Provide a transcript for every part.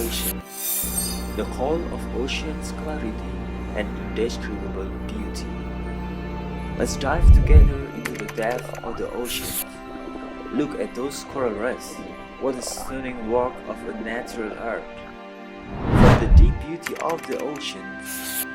ocean, the call of ocean's clarity and indescribable beauty. Let's dive together into the depth of the ocean. Look at those coral reefs. What a stunning work of a natural art. From the deep beauty of the ocean,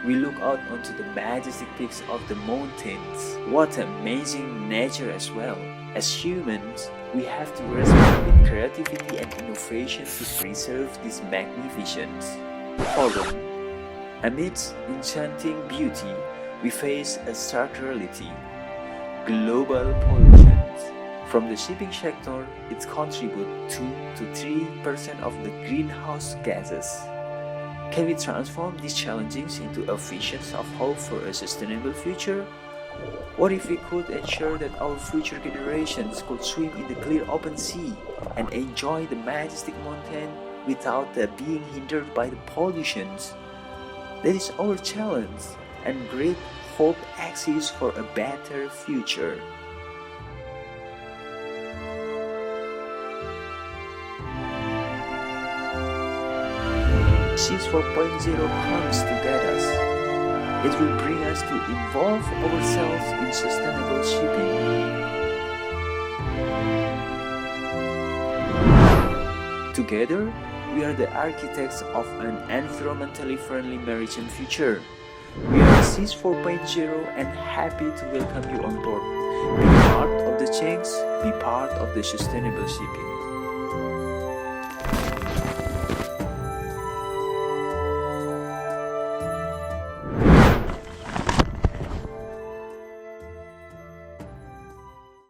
we look out onto the majestic peaks of the mountains. What amazing nature as well. As humans, we have to respond with creativity and innovation to preserve this magnificence. However, amidst enchanting beauty, we face a stark reality: global pollution. From the shipping sector, it contributes 2 to 3% of the greenhouse gases. Can we transform these challenges into a vision of hope for a sustainable future? What if we could ensure that our future generations could swim in the clear open sea and enjoy the majestic mountain without being hindered by the pollutions? That is our challenge, and great hope exists for a better future. Seas 4.0 comes to guide us. It will bring us to involve ourselves in sustainable shipping. Together, we are the architects of an environmentally friendly maritime future. We are Seas 4.0 and happy to welcome you on board. Be part of the change, be part of the sustainable shipping.